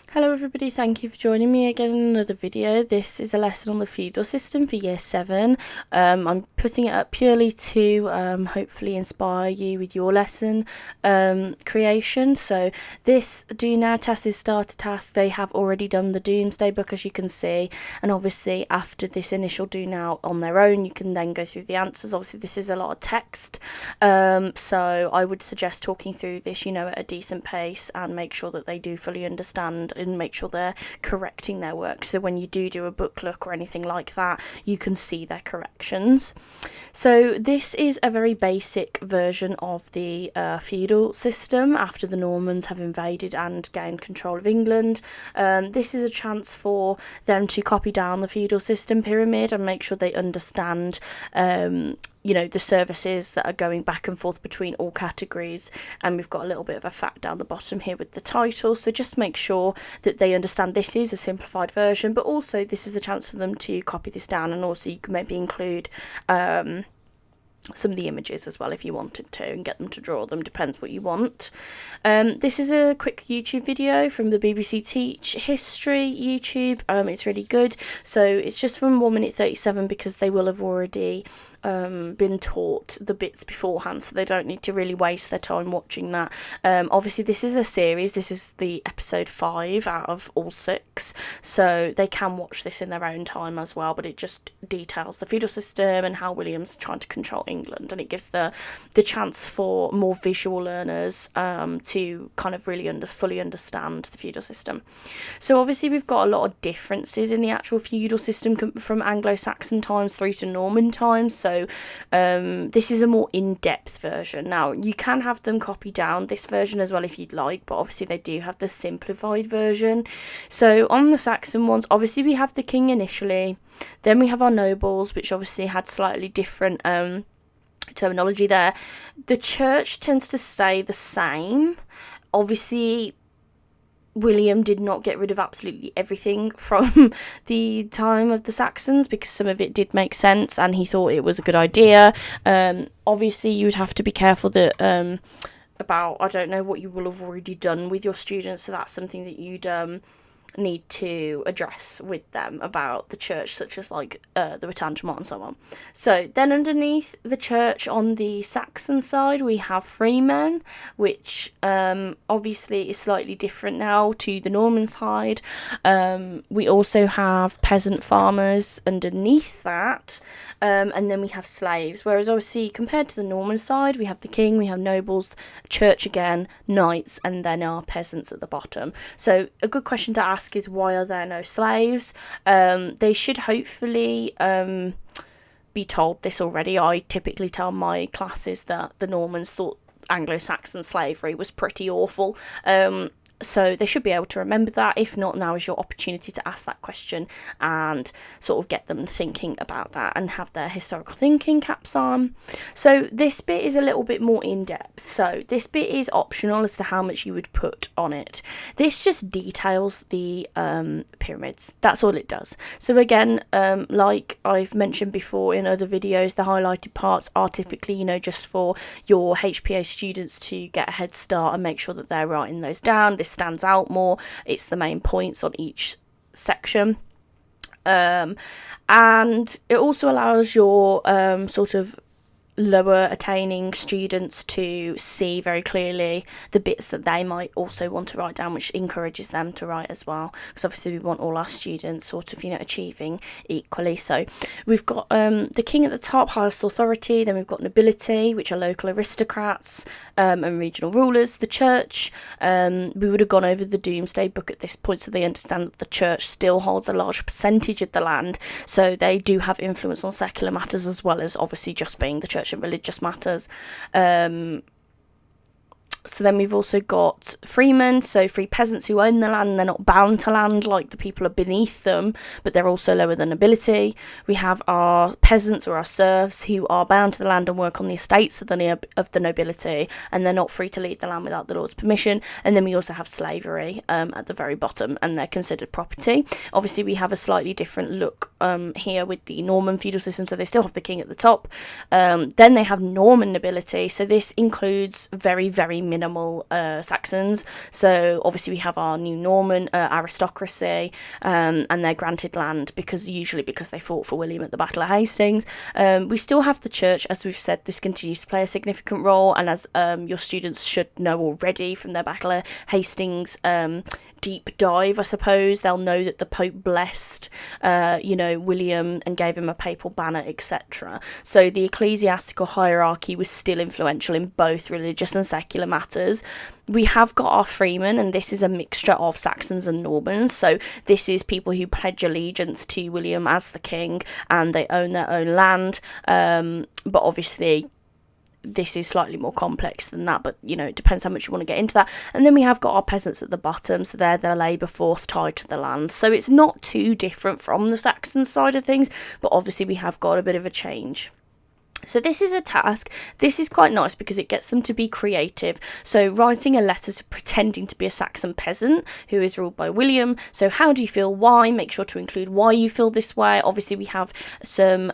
Hello everybody, thank you for joining me again in another video. This is a lesson on the feudal system for year 7. I'm putting it up purely to hopefully inspire you with your lesson creation. So this do now task, this starter task, they have already done the Doomsday book, as you can see, and obviously after this initial do now on their own you can then go through the answers. Obviously this is a lot of text, so I would suggest talking through this at a decent pace and make sure that they do fully understand and make sure they're correcting their work, so when you do a book look or anything like that you can see their corrections. So this is a very basic version of the feudal system after the Normans have invaded and gained control of England. This is a chance for them to copy down the feudal system pyramid and make sure they understand the services that are going back and forth between all categories, and we've got a little bit of a fact down the bottom here with the title, so just make sure that they understand this is a simplified version, but also this is a chance for them to copy this down, and also you can maybe include some of the images as well if you wanted to, and get them to draw them, depends what you want. This is a quick YouTube video from the BBC Teach History YouTube. It's really good, so it's just from 1 minute 37 because they will have already been taught the bits beforehand, so they don't need to really waste their time watching that. Obviously this is a series, this is the episode 5 out of all 6, so they can watch this in their own time as well, but it just details the feudal system and how William's trying to control England, and it gives the chance for more visual learners to kind of really fully understand the feudal system. So obviously we've got a lot of differences in the actual feudal system from Anglo-Saxon times through to Norman times, so this is a more in-depth version. Now you can have them copy down this version as well if you'd like, but obviously they do have the simplified version. So on the Saxon ones, obviously we have the king initially, then we have our nobles, which obviously had slightly different terminology there. The church tends to stay the same. Obviously William did not get rid of absolutely everything from the time of the Saxons, because some of it did make sense and he thought it was a good idea. Obviously you would have to be careful that about, I don't know what you will have already done with your students, so that's something that you'd need to address with them about the church, such as like the retanglement and so on. So then underneath the church on the Saxon side we have freemen, which obviously is slightly different now to the Norman side. We also have peasant farmers underneath that, and then we have slaves, whereas obviously compared to the Norman side we have the king, we have nobles, church again, knights, and then our peasants at the bottom. So a good question to ask is, why are there no slaves? They should hopefully be told this already. I typically tell my classes that the Normans thought Anglo-Saxon slavery was pretty awful, so they should be able to remember that. If not, now is your opportunity to ask that question and sort of get them thinking about that and have their historical thinking caps on. So this bit is a little bit more in-depth. So this bit is optional as to how much you would put on it. This just details the pyramids. That's all it does. So again, like I've mentioned before in other videos, the highlighted parts are typically, just for your HPA students to get a head start and make sure that they're writing those down. This stands out more. It's the main points on each section, and it also allows your sort of lower attaining students to see very clearly the bits that they might also want to write down, which encourages them to write as well, because obviously we want all our students sort of achieving equally. So we've got the king at the top, highest authority, then we've got nobility, which are local aristocrats, and regional rulers. The church, we would have gone over the Doomsday book at this point, so they understand that the church still holds a large percentage of the land, so they do have influence on secular matters as well as obviously just being the church and religious matters. So then we've also got freemen, so free peasants who own the land. They're not bound to land like the people are beneath them, but they're also lower than nobility. We have our peasants or our serfs who are bound to the land and work on the estates of the nobility, and they're not free to leave the land without the lord's permission. And then we also have slavery at the very bottom, and they're considered property. Obviously we have a slightly different look here with the Norman feudal system, so they still have the king at the top. Then they have Norman nobility, so this includes very, very minimal Saxons. So obviously we have our new Norman aristocracy, and they're granted land because they fought for William at the Battle of Hastings. We still have the church, as we've said. This continues to play a significant role, and as your students should know already from their Battle of Hastings deep dive, I suppose, they'll know that the Pope blessed William and gave him a papal banner, etc. So the ecclesiastical hierarchy was still influential in both religious and secular matters. We have got our freemen, and this is a mixture of Saxons and Normans. So this is people who pledge allegiance to William as the king, and they own their own land. But obviously this is slightly more complex than that, but it depends how much you want to get into that. And then we have got our peasants at the bottom, so they're the labour force tied to the land. So it's not too different from the Saxon side of things, but obviously we have got a bit of a change. So this is a task. This is quite nice because it gets them to be creative. So writing a letter to pretending to be a Saxon peasant who is ruled by William. So how do you feel? Why? Make sure to include why you feel this way. Obviously we have some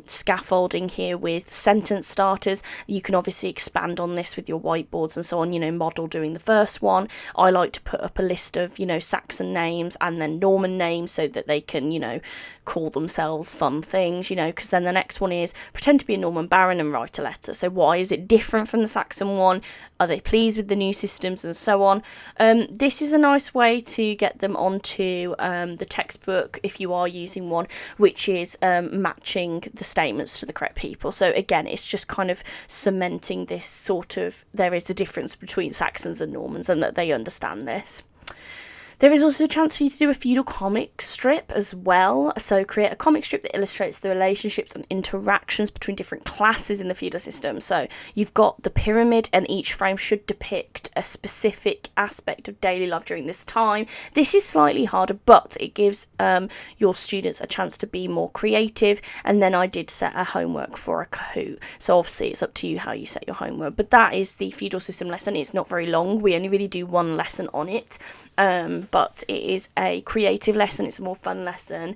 scaffolding here with sentence starters. You can obviously expand on this with your whiteboards and so on, model doing the first one. I like to put up a list of, Saxon names and then Norman names so that they can, call themselves fun things, because then the next one is pretend to be a Norman baron and write a letter. So why is it different from the Saxon one? Are they pleased with the new systems and so on? This is a nice way to get them onto the textbook if you are using one, which is matching the statements to the correct people. So again, it's just kind of cementing this sort of, there is a difference between Saxons and Normans and that they understand this. There is also a chance for you to do a feudal comic strip as well. So create a comic strip that illustrates the relationships and interactions between different classes in the feudal system. So you've got the pyramid, and each frame should depict a specific aspect of daily life during this time. This is slightly harder, but it gives your students a chance to be more creative. And then I did set a homework for a Kahoot. So obviously it's up to you how you set your homework. But that is the feudal system lesson. It's not very long. We only really do one lesson on it. But it is a creative lesson. It's a more fun lesson,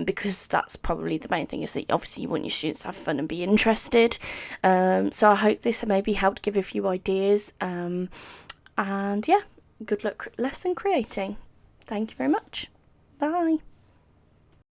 because that's probably the main thing, is that obviously you want your students to have fun and be interested. So I hope this maybe helped give a few ideas, and yeah, good luck lesson creating. Thank you very much. Bye.